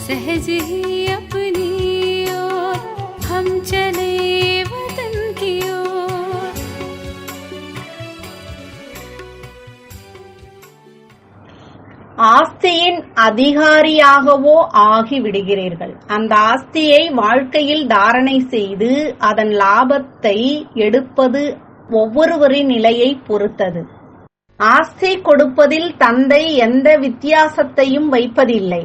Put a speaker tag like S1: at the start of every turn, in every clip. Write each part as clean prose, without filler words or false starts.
S1: सहज ही अपनी ओर हम चले वतन की ओर।
S2: ஆஸ்தியின் அதிகாரியாகவோ ஆகிவிடுகிறீர்கள். அந்த ஆஸ்தியை வாழ்க்கையில் தாரணை செய்து அதன் லாபத்தை எடுப்பது ஒவ்வொருவரின் நிலையை பொறுத்தது. ஆஸ்தி கொடுப்பதில் தந்தை எந்த வித்தியாசத்தையும் வைப்பதில்லை.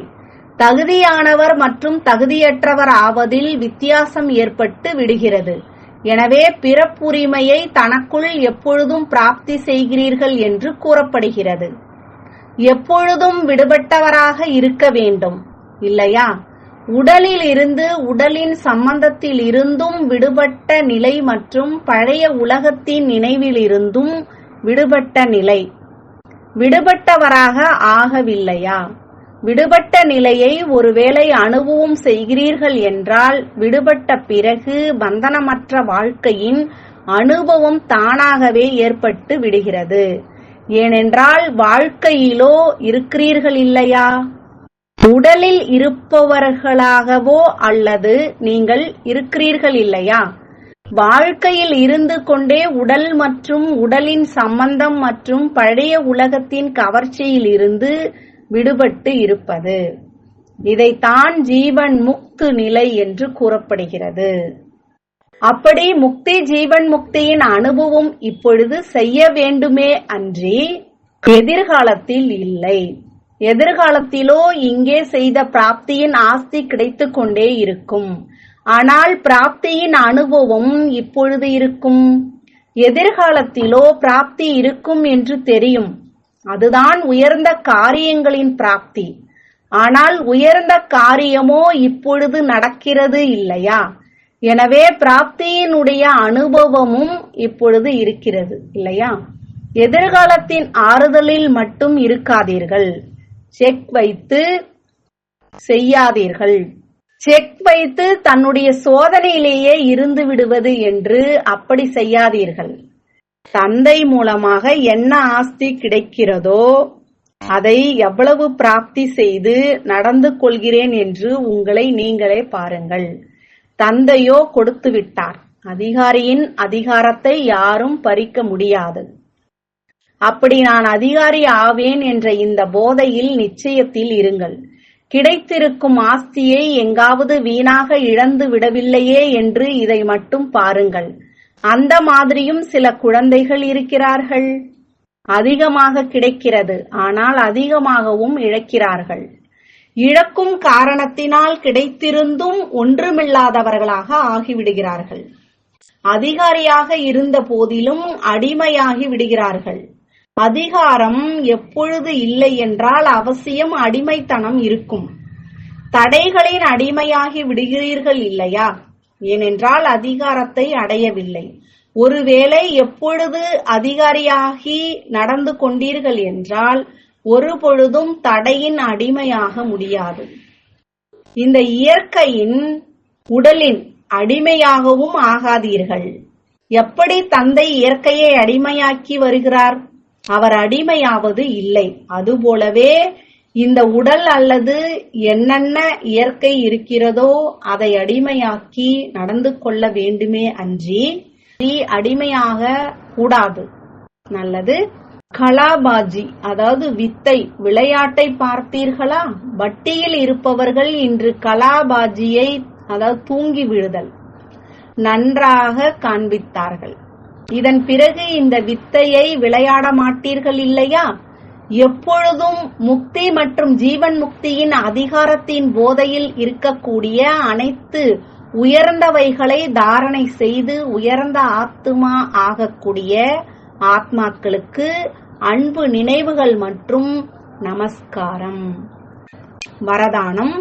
S2: தகுதியானவர் மற்றும் தகுதியற்றவர் ஆவதில் வித்தியாசம் ஏற்பட்டு விடுகிறது. எனவே பிறப்புரிமையை தனக்குள் எப்பொழுதும் பிராப்தி செய்கிறீர்கள் என்று கூறப்படுகிறது. எப்பொழுதும் விடுபட்டவராக இருக்க வேண்டும், இல்லையா? உடலில் இருந்து உடலின் சம்பந்தத்தில் இருந்தும் விடுபட்ட நிலை மற்றும் பழைய உலகத்தின் நினைவிலிருந்தும் விடுபட்ட நிலை. விடுபட்டவராக ஆகவில்லையா? விடுபட்ட நிலையை ஒருவேளை அனுபவம் செய்கிறீர்கள் என்றால் விடுபட்ட பிறகு பந்தனமற்ற வாழ்க்கையின் அனுபவம் தானாகவே ஏற்பட்டு விடுகிறது. ஏனென்றால் வாழ்க்கையிலோ இருக்கிறீர்கள் இல்லையா? உடலில் இருப்பவர்களாகவோ அல்லது நீங்கள் இருக்கிறீர்கள் இல்லையா? வாழ்க்கையில் இருந்து கொண்டே உடல் மற்றும் உடலின் சம்பந்தம் மற்றும் பழைய உலகத்தின் கவர்ச்சியில் இருந்து விடுபட்டு இருப்பது. இதைத்தான் ஜீவன் முக்து நிலை என்று கூறப்படுகிறது. அப்படி முக்தி ஜீவன் முக்தியின் அனுபவம் இப்பொழுது செய்ய வேண்டுமே அன்றி எதிர்காலத்தில் இல்லை. எதிர்காலத்திலோ இங்கே செய்த பிராப்தியின் ஆஸ்தி கிடைத்துக் கொண்டே இருக்கும். ஆனால் பிராப்தியின் அனுபவம் இப்பொழுது இருக்கும். எதிர்காலத்திலோ பிராப்தி இருக்கும் என்று தெரியும். அதுதான் உயர்ந்த காரியங்களின் பிராப்தி. ஆனால் உயர்ந்த காரியமோ இப்பொழுது நடக்கிறது இல்லையா? எனவே பிராப்தியினுடைய அனுபவமும் இப்பொழுது இருக்கிறது இல்லையா? எதிர்காலத்தின் ஆறுதலில் மட்டும் இருக்காதீர்கள். செக் வைத்து செய்யாதீர்கள். செக் வைத்து தன்னுடைய சோதனையிலேயே இருந்து விடுவது என்று அப்படி செய்யாதீர்கள். தந்தை மூலமாக என்ன ஆஸ்தி கிடைக்கிறதோ அதை எவ்வளவு பிராப்தி செய்து நடந்து கொள்கிறேன் என்று உங்களை நீங்களே பாருங்கள். தந்தையோ கொடுத்து விட்டார். அதிகாரியின் அதிகாரத்தை யாரும் பறிக்க முடியாது. அப்படி நான் அதிகாரி ஆவேன் என்ற இந்த போதையில் நிச்சயத்தில் இருங்கள். கிடைத்திருக்கும் ஆஸ்தியை எங்காவது வீணாக இழந்து விடவில்லையே என்று இதை மட்டும் பாருங்கள். அந்த மாதிரியும் சில குழந்தைகள் இருக்கிறார்கள். அதிகமாக கிடைக்கிறது, ஆனால் அதிகமாகவும் இழக்கிறார்கள். இழக்கும் காரணத்தினால் கிடைத்திருந்தும் ஒன்றுமில்லாதவர்களாக ஆகிவிடுகிறார்கள். அதிகாரியாக இருந்த போதிலும் அடிமையாகி விடுகிறார்கள். அதிகாரம் எப்பொழுது இல்லை என்றால் அவசியம் அடிமைத்தனம் இருக்கும். தடைகளின் அடிமையாகி விடுகிறீர்கள் இல்லையா? ஏனென்றால் அதிகாரத்தை அடையவில்லை. ஒருவேளை எப்பொழுது அதிகாரியாகி நடந்து கொண்டீர்கள் என்றால் ஒரு பொழுதும் தடையின் அடிமையாக முடியாது. இந்த இயற்கையின் உடலின் அடிமையாகவும் ஆகாதீர்கள். எப்படி தந்தை இயற்கையை அடிமையாக்கி வருகிறார்? அவர் அடிமையாவது இல்லை. அதுபோலவே இந்த உடல் அல்லது என்னென்ன இயற்கை இருக்கிறதோ அதை அடிமையாக்கி நடந்து கொள்ள வேண்டுமே அன்றி அடிமையாக கூடாது. நல்லது. கலாபாஜி, அதாவது வித்தை விளையாட்டை பார்த்தீர்களா? வட்டியில் இருப்பவர்கள் இன்று கலாபாஜியை, அதாவது தூங்கி விழுதல், நன்றாக காண்பித்தார்கள். இதன் பிறகு இந்த வித்தையை விளையாட மாட்டீர்கள் இல்லையா? எப்பொழுதும் முக்தி மற்றும் ஜீவன் முக்தியின் அதிகாரத்தின் போதையில் இருக்கக்கூடிய அனைத்து உயர்ந்தவைகளை தாரணை செய்து உயர்ந்த ஆத்துமா ஆகக்கூடிய ஆத்மாக்களுக்கு அன்பு நினைவுகள் மற்றும் நமஸ்காரம். வரதானம்: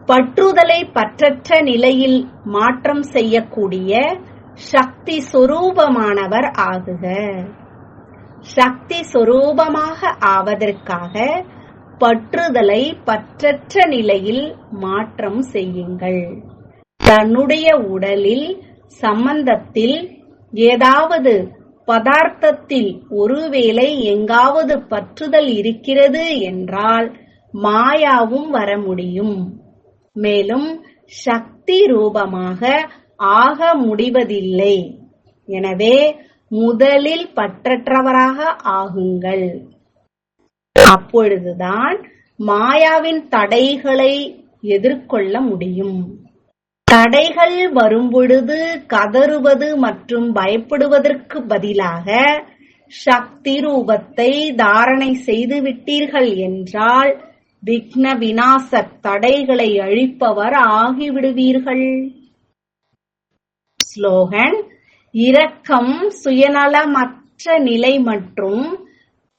S2: பற்றுதலை பற்றற்ற நிலையில் மாற்றம் செய்யக்கூடிய சக்தி சொரூபமானவர் ஆகுக. சக்தி சொரூபமாக ஆவதற்காக பற்றுதலை பற்றற்ற நிலையில் மாற்றம் செய்யுங்கள். தன்னுடைய உடலில் சம்பந்தத்தில் ஏதாவது பதார்த்தத்தில் ஒருவேளை எங்காவது பற்றுதல் இருக்கிறது என்றால் மாயாவும் வர முடியும். மேலும் சக்தி ரூபமாக ஆக முடிவதில்லை. எனவே முதலில் பற்றற்றவராக ஆகுங்கள். அப்பொழுதுதான் மாயாவின் தடைகளை எதிர்கொள்ள முடியும். தடைகள் வரும்பொழுது கதறுவது மற்றும் பயப்படுவதற்கு பதிலாக சக்தி ரூபத்தை தாரணை செய்து விட்டீர்கள் என்றால் விக்ன விநாச தடைகளை அழிப்பவர் ஆகிவிடுவீர்கள். ஸ்லோகன்: இரக்கம் சுயநலமற்ற நிலை மற்றும்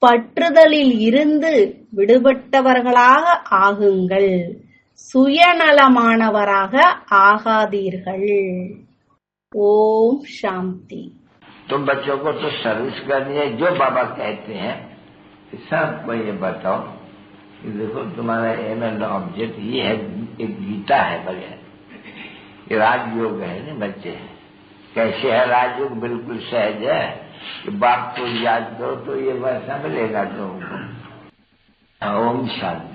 S2: பற்றுதலில் இருந்து விடுபட்டவர்களாக ஆகுங்கள். சுயநலமானவராக ஆகாதீர்கள். ஓம் சாந்தி.
S3: तो बच्चों को तो सर्विस करनी है. जो बाबा कहते हैं सबको ये बताओ कि देखो तुम्हारा एम एंड ऑब्जेक्ट ये है. एक गीता है बगैर ये राजयोग है ना. बच्चे कैसे है राजयोग? बिल्कुल सहज है कि बाप को याद करो तो ये वैसा मिलेगा तुमको. ओम शांति.